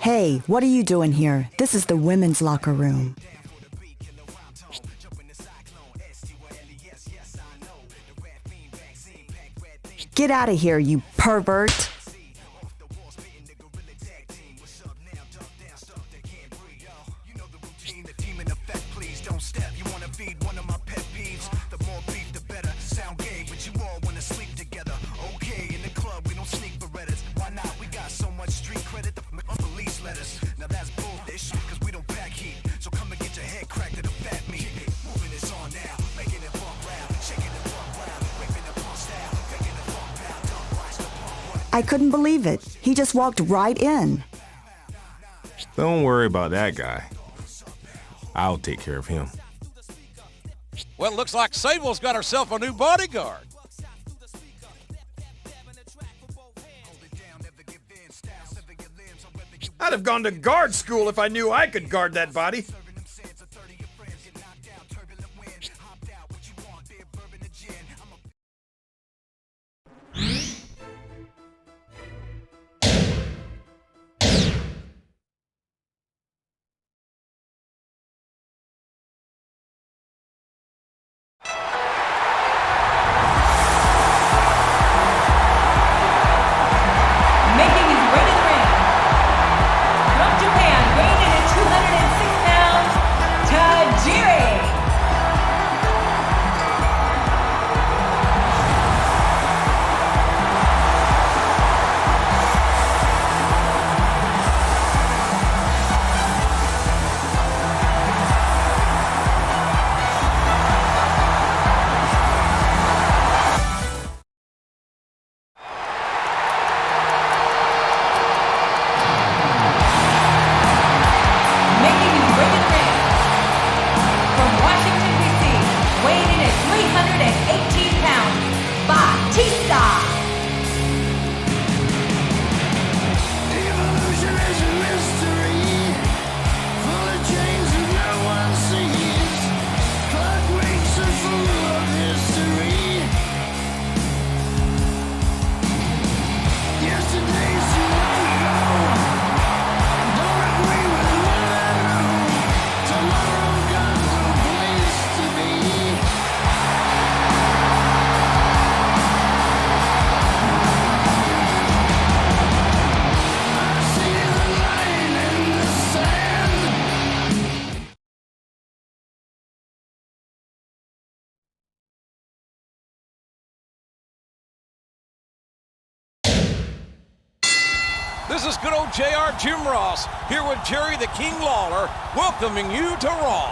Hey, what are you doing here? This is the women's locker room. Get out of here, you pervert! I couldn't believe it. He just walked right in. Don't worry about that guy. I'll take care of him. Well, it looks like Sable's got herself a new bodyguard. I'd have gone to guard school if I knew I could guard that body. This is good old JR Jim Ross, here with Jerry the King Lawler, welcoming you to Raw.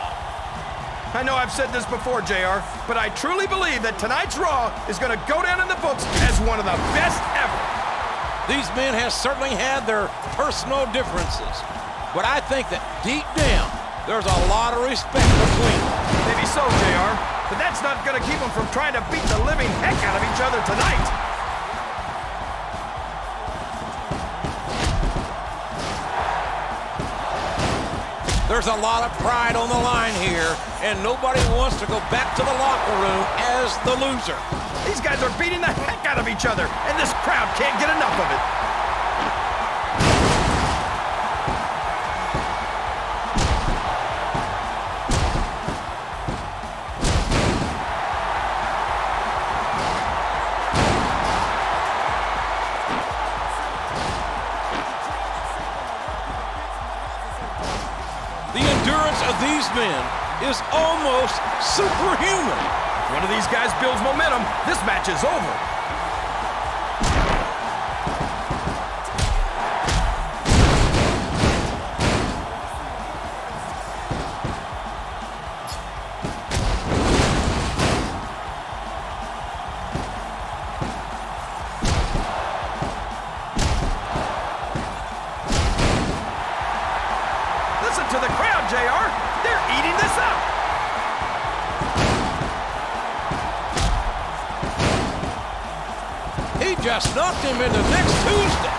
I know I've said this before, JR, but I truly believe that tonight's Raw is going to go down in the books as one of the best ever. These men have certainly had their personal differences, but I think that deep down, there's a lot of respect between them. Maybe so, JR, but that's not going to keep them from trying to beat the living heck out of each other tonight. There's a lot of pride on the line here, and nobody wants to go back to the locker room as the loser. These guys are beating the heck out of each other, and this crowd can't get enough of it. The endurance of these men is almost superhuman. If one of these guys builds momentum, this match is over. Listen to the crowd, JR. They're eating this up. He just knocked him into next Tuesday.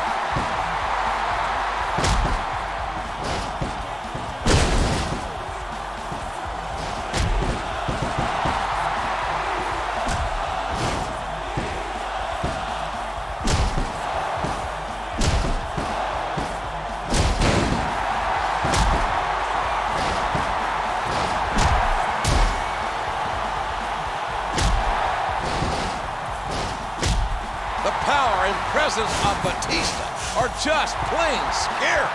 presence of Batista are just plain scary.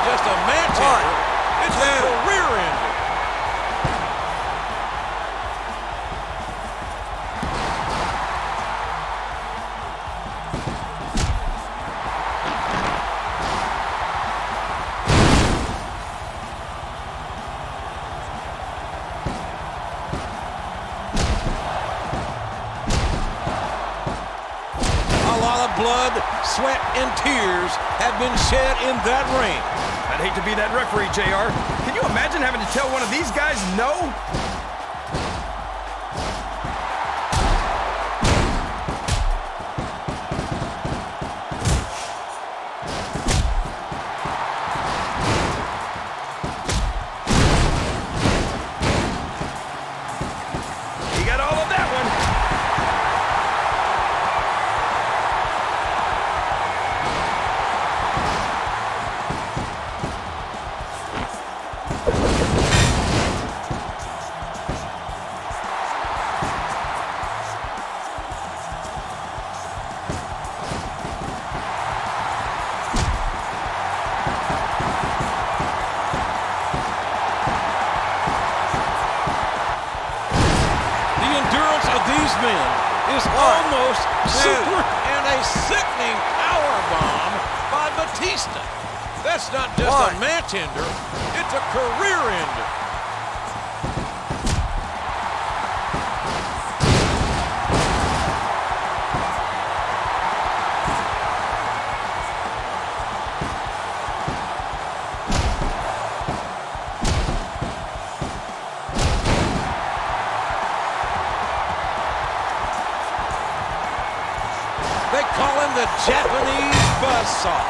Just a match ender. It's a career ender. A lot of blood, sweat, and tears have been shed in that ring. I'd hate to be that referee, JR. Can you imagine having to tell one of these guys no? He got all of that one. These men is almost super, and a sickening powerbomb by Batista. That's not just a match ender, it's a career ender. They call him the Japanese buzzsaw.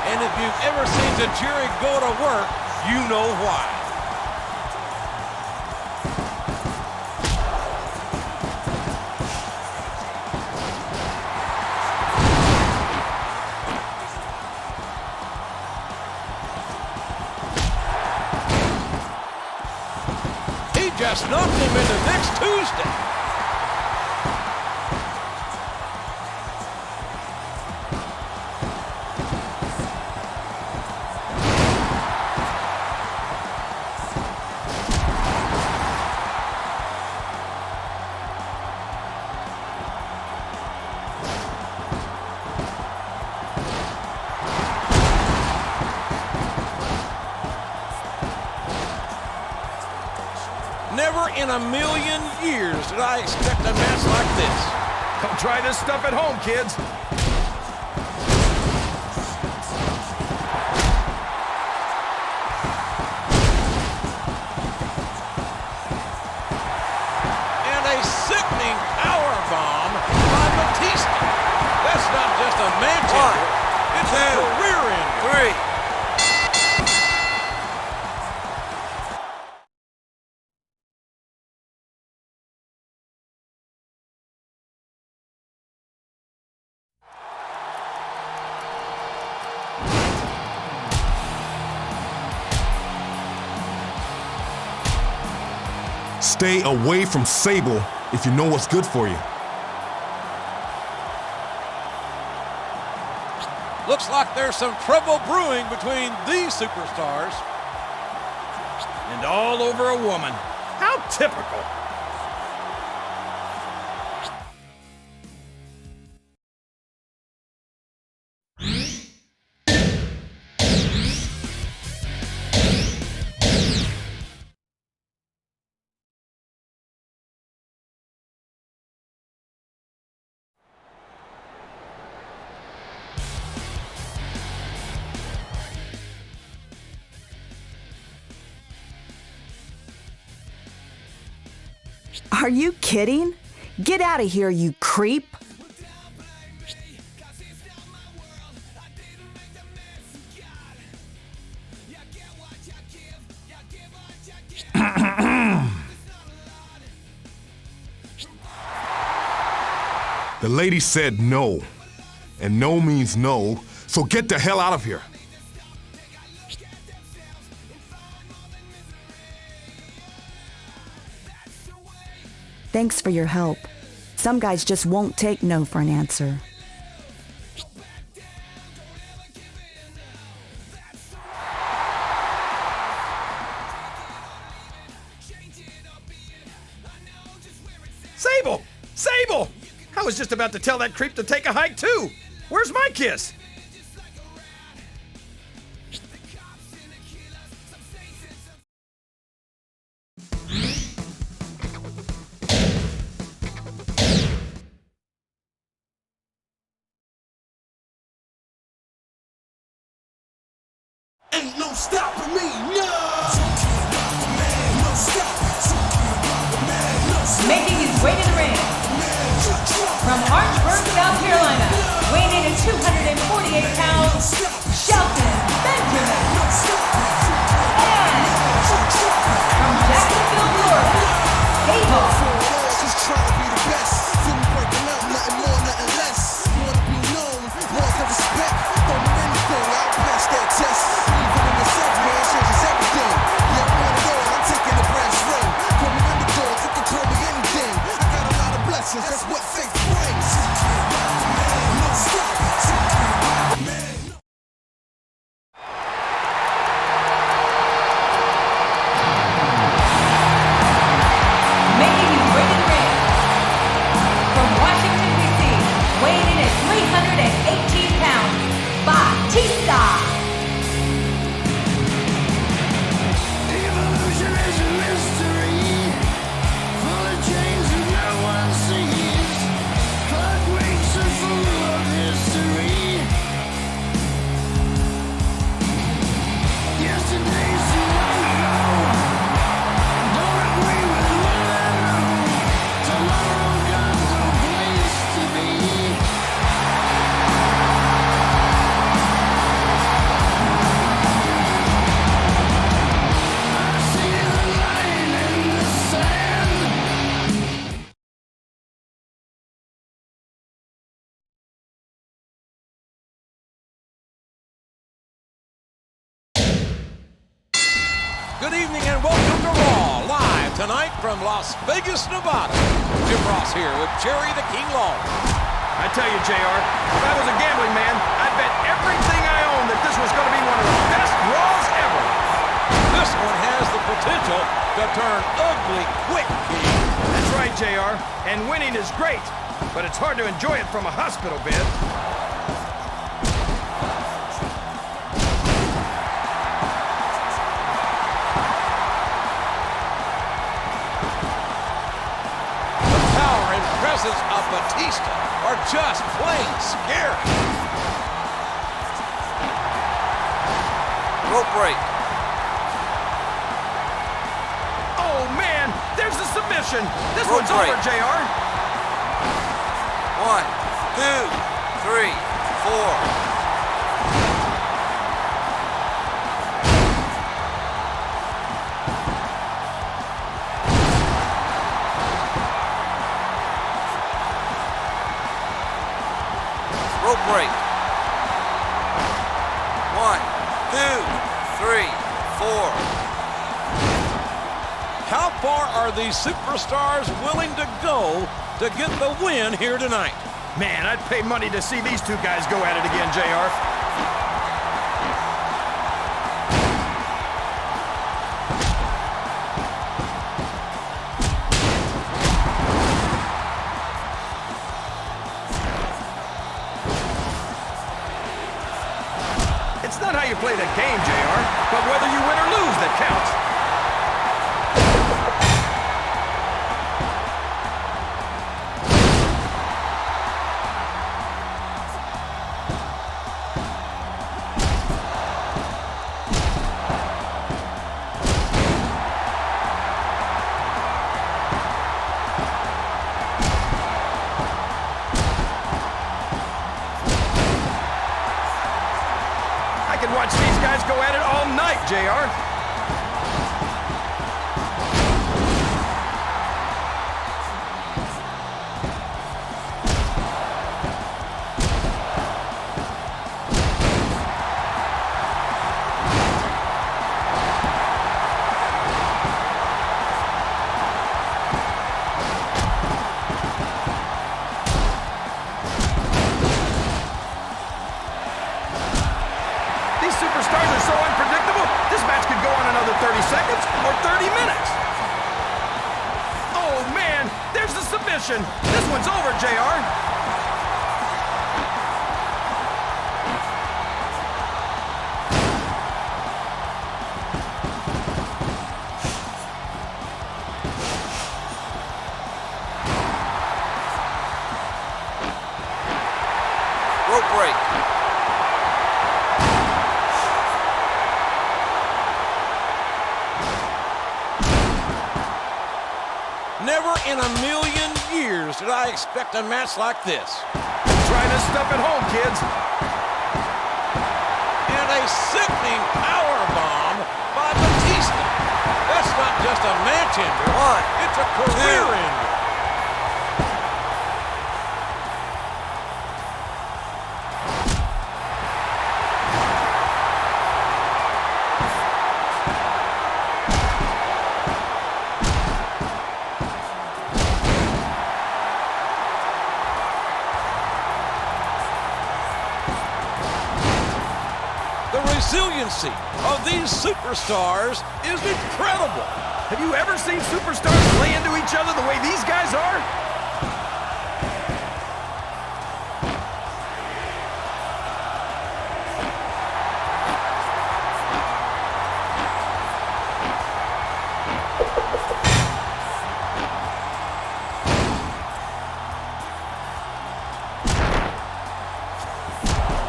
And if you've ever seen Tajiri go to work, you know why. He just knocked him into next Tuesday. Never in a million years did I expect a match like this. Come try this stuff at home, kids. And a sickening powerbomb by Batista. That's not just a match ender, it's a career ender. Stay away from Sable if you know what's good for you. Looks like there's some trouble brewing between these superstars. And all over a woman. How typical. Are you kidding? Get out of here, you creep. The lady said no, and no means no, so get the hell out of here. Thanks for your help. Some guys just won't take no for an answer. Sable! Sable! I was just about to tell that creep to take a hike too. Where's my kiss? Ain't no stopping me, no! No stop. Making his way to the ring, from Orangeburg, South Carolina, weighing in at 248 pounds, Shelton Benjamin. And from Jacksonville, Florida, Sable. Just trying to be the best. Feel me breaking out, nothing more, nothing less. Wanna be known, want the respect. Throw me anything, I'll pass that test. Even in yourself, man, changes everything. Yeah, I want it all, I'm taking the brass ring. Call me underdog, you can call me anything. I got a lot of blessings, that's what faith brings. No stop. Making his way to the ring, from Washington, D.C., weighing in at 318 pounds, Batista. Evolution is a mystery, full of chains that no one sees. Clock weeks are full of history. Yesterday's too long ago. Don't agree with what I know. Tomorrow got no place to be. I see the line in the sand. Good evening and welcome to Raw, live tonight from Las Vegas, Nevada. Jim Ross here with Jerry the King Lawler. I tell you, JR, if I was a gambling man, I'd bet everything I own that this was going to be one of the best Raws ever. This one has the potential to turn ugly quick, King. That's right, JR, and winning is great, but it's hard to enjoy it from a hospital bed. The power and presence of Batista are just plain scary. Rope break. Oh, man, there's the submission. This Rope one's break. over, JR. 1, 2, 3, 4. Rope break. 1, 2, 3, 4. How far are these superstars willing to go to get the win here tonight? Man, I'd pay money to see these two guys go at it again, JR. It's not how you play the game, JR, but whether you win or lose that counts. I could watch these guys go at it all night, JR. seconds or 30 minutes? Oh, man, there's the submission. This one's over, JR. Rope break. Never in a million years did I expect a match like this. Try this stuff at home, kids. And a sickening powerbomb by Batista. That's not just a match ender. It's a career ender. The resiliency of these superstars is incredible. Have you ever seen superstars play into each other the way these guys are?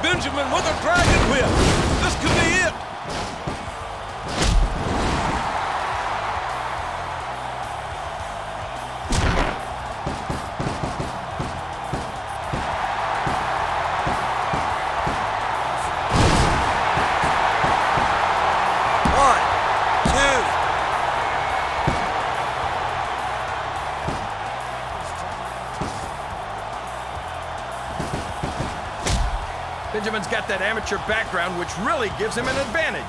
Benjamin with a dragon whip. This could be it. Benjamin's got that amateur background, which really gives him an advantage.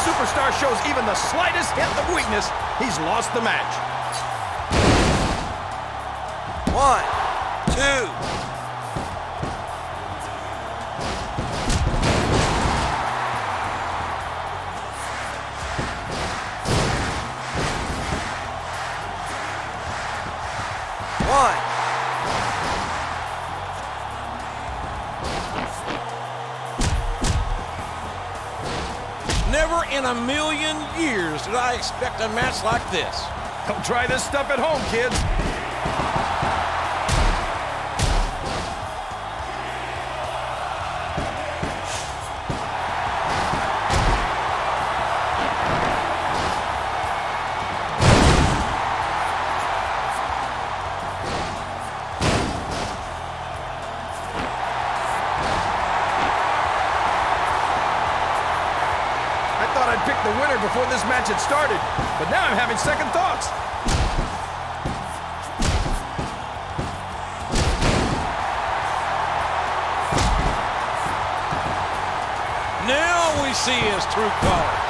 Superstar shows even the slightest hint of weakness, he's lost the match. 1, 2. Never in a million years did I expect a match like this. Come try this stuff at home, kids. I picked the winner before this match had started, but now I'm having second thoughts. Now we see his true colors.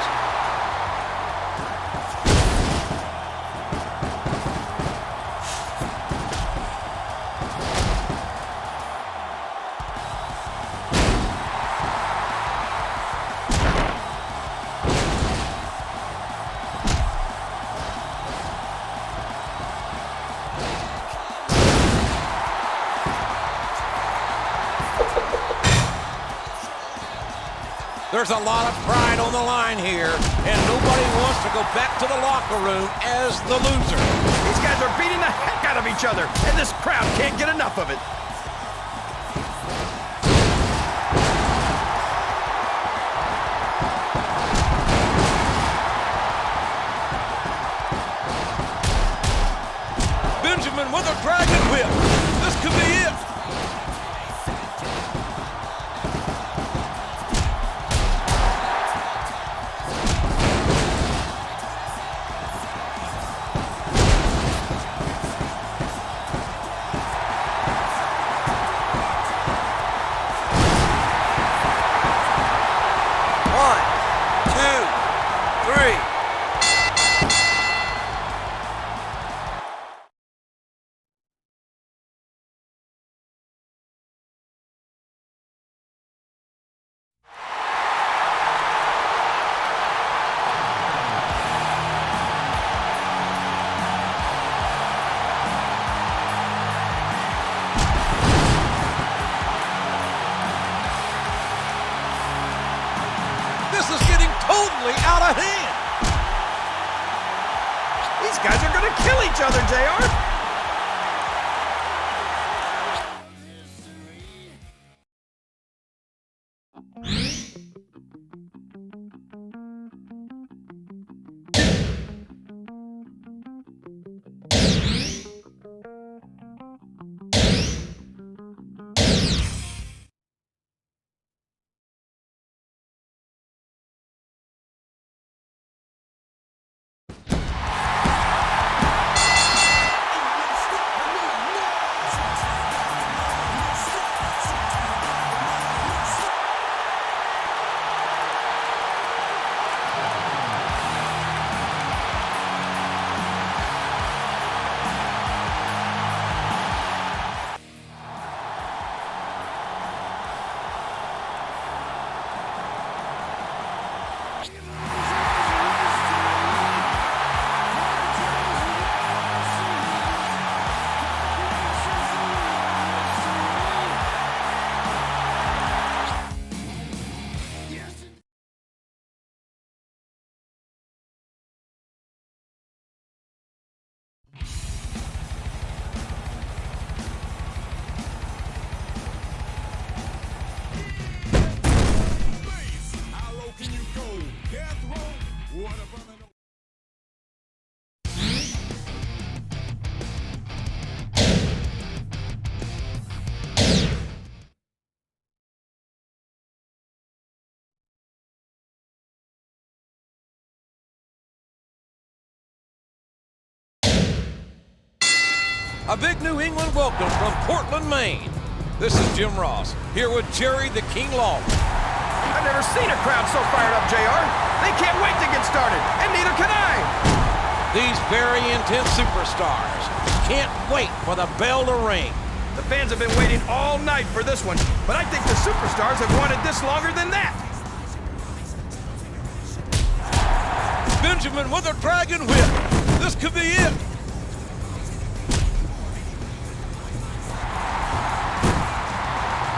There's a lot of pride on the line here, and nobody wants to go back to the locker room as the loser. These guys are beating the heck out of each other, and this crowd can't get enough of it. Benjamin with a dragon whip. This could be it. gonna kill each other, JR. A big New England welcome from Portland, Maine. This is Jim Ross, here with Jerry the King Lawler. I've never seen a crowd so fired up, JR. They can't wait to get started, and neither can I. These very intense superstars can't wait for the bell to ring. The fans have been waiting all night for this one, but I think the superstars have wanted this longer than that. Benjamin with a dragon whip. This could be it.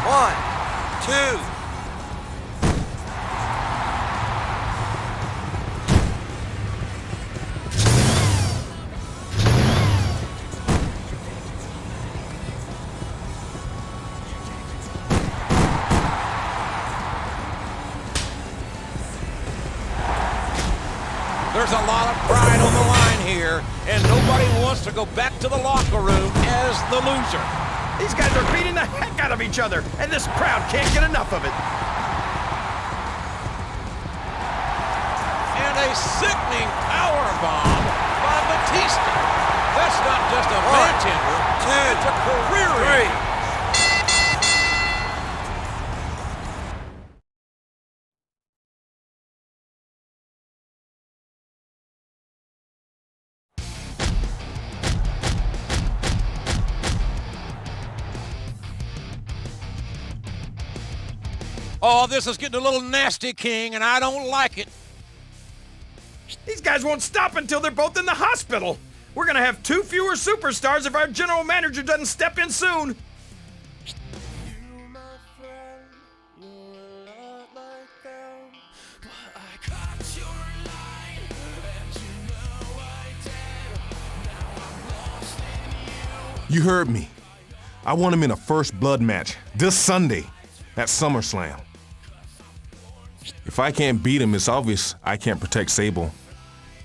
One, two. There's a lot of pride on the line here, and nobody wants to go back to the locker room as the loser. These guys are beating the heck out of each other, and this crowd can't get enough of it. And a sickening power bomb by Batista. That's not just a match ender, it's a career ender. Oh, this is getting a little nasty, King, and I don't like it. These guys won't stop until they're both in the hospital. We're gonna have 2 fewer superstars if our general manager doesn't step in soon. You heard me. I want him in a first blood match this Sunday at Summerslam. If I can't beat him, it's obvious I can't protect Sable.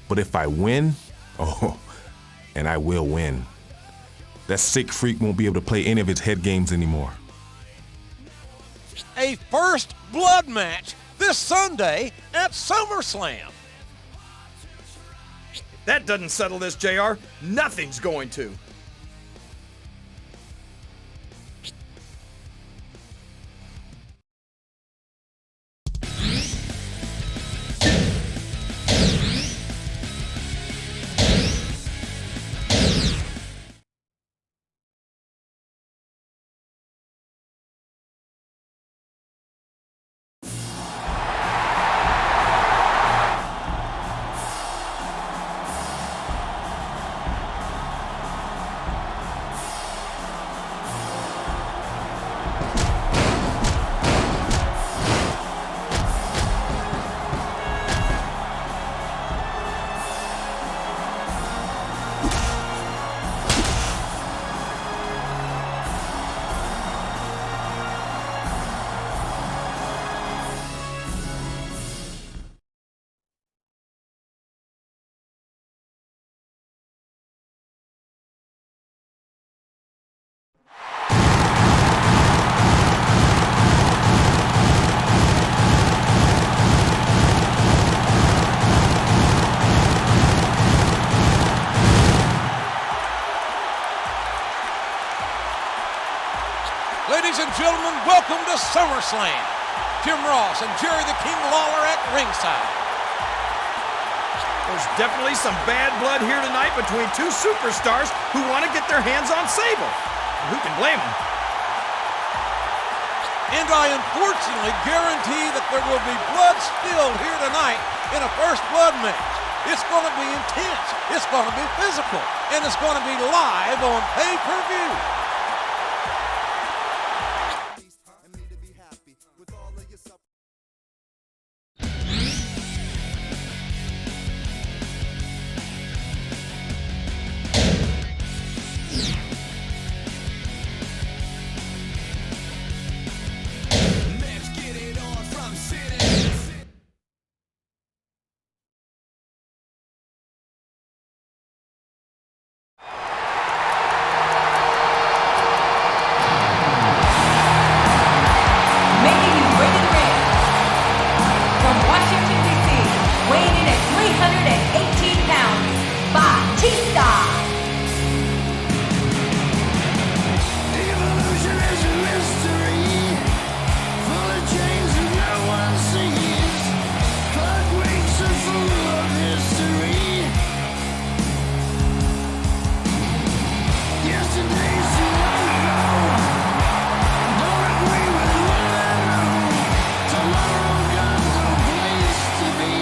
But if I win, oh, and I will win, that sick freak won't be able to play any of his head games anymore. A first blood match this Sunday at SummerSlam. If that doesn't settle this, JR, nothing's going to. Ladies and gentlemen, welcome to Summerslam. Jim Ross and Jerry the King Lawler at ringside. There's definitely some bad blood here tonight between two superstars who want to get their hands on Sable. Who can blame them? And I unfortunately guarantee that there will be blood spilled here tonight in a first blood match. It's going to be intense, it's going to be physical, and it's going to be live on pay-per-view. Making his way to the ring, from Washington, D.C., weighing in at 318 pounds, Batista. Evolution is a mystery, full of chains that no one sees. Clock weeks are full of history. Yesterday's too long ago. Don't agree with what I know. Tomorrow got no place to be.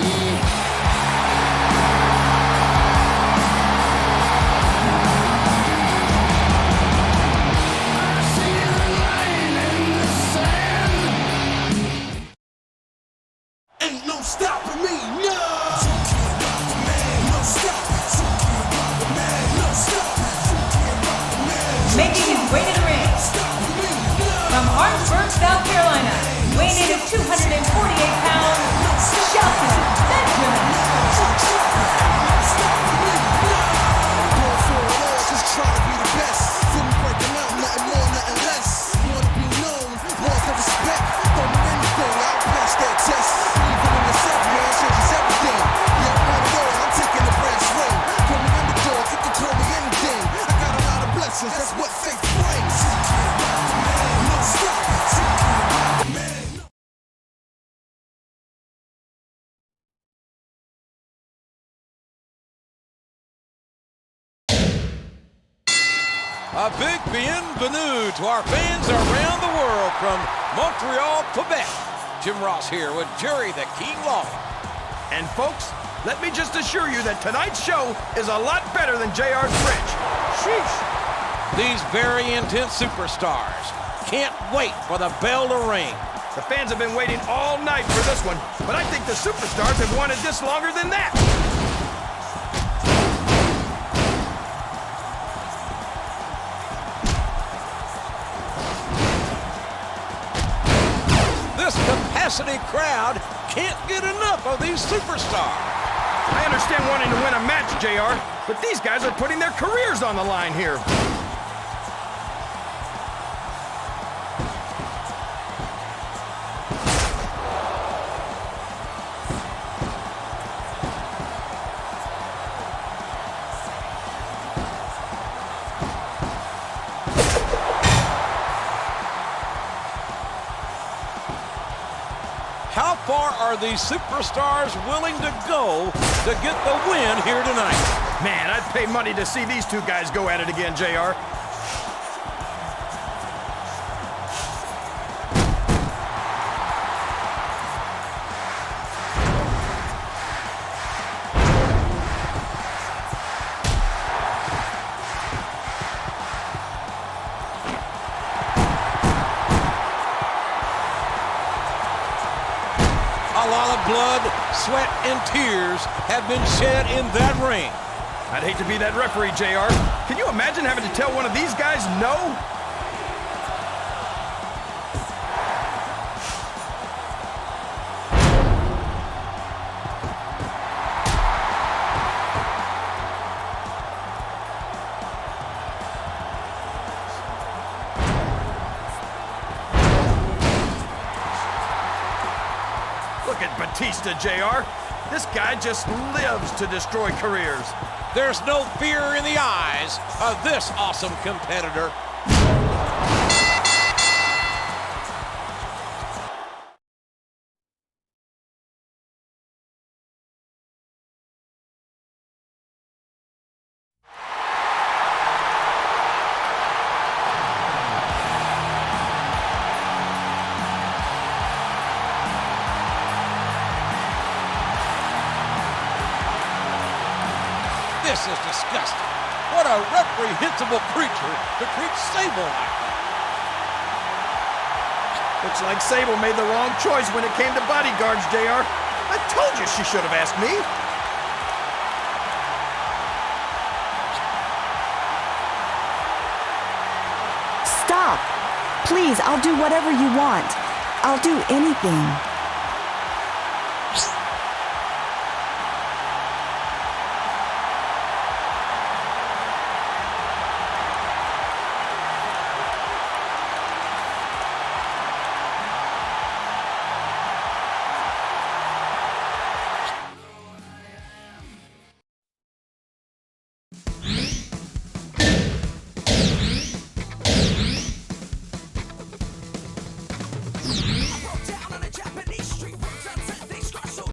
I see the line in the sand. Ain't no stopping me, no. No stop. No stop. Making his way to the ring, from Harrisburg, South Carolina, weighing in at 248 pounds, Shelton Benjamin. Just try to be the best. Couldn't break them out, nothing more, nothing less. Wanna be known, want the respect. Throw me anything, I'll pass that test. Even in the set, man, changes everything. Yeah, I want it all, I'm taking the brass ring. Call me underdog, you can call me anything. I got a lot of blessings, that's what faith brings. No stop. A big bienvenue to our fans around the world from Montreal, Quebec. Jim Ross here with Jerry the King Lawler. And folks, let me just assure you that tonight's show is a lot better than JR's French. Sheesh. These very intense superstars can't wait for the bell to ring. The fans have been waiting all night for this one, but I think the superstars have wanted this longer than that. This capacity crowd can't get enough of these superstars. I understand wanting to win a match, JR, but these guys are putting their careers on the line here. How far are these superstars willing to go to get the win here tonight? Man, I'd pay money to see these two guys go at it again, JR. A lot of blood, sweat, and tears have been shed in that ring. I'd hate to be that referee, JR. Can you imagine having to tell one of these guys no? Look at Batista, JR. This guy just lives to destroy careers. There's no fear in the eyes of this awesome competitor. This is disgusting. What a reprehensible creature to treat Sable like that. Looks like Sable made the wrong choice when it came to bodyguards, JR. I told you she should have asked me. Stop. Please, I'll do whatever you want. I'll do anything.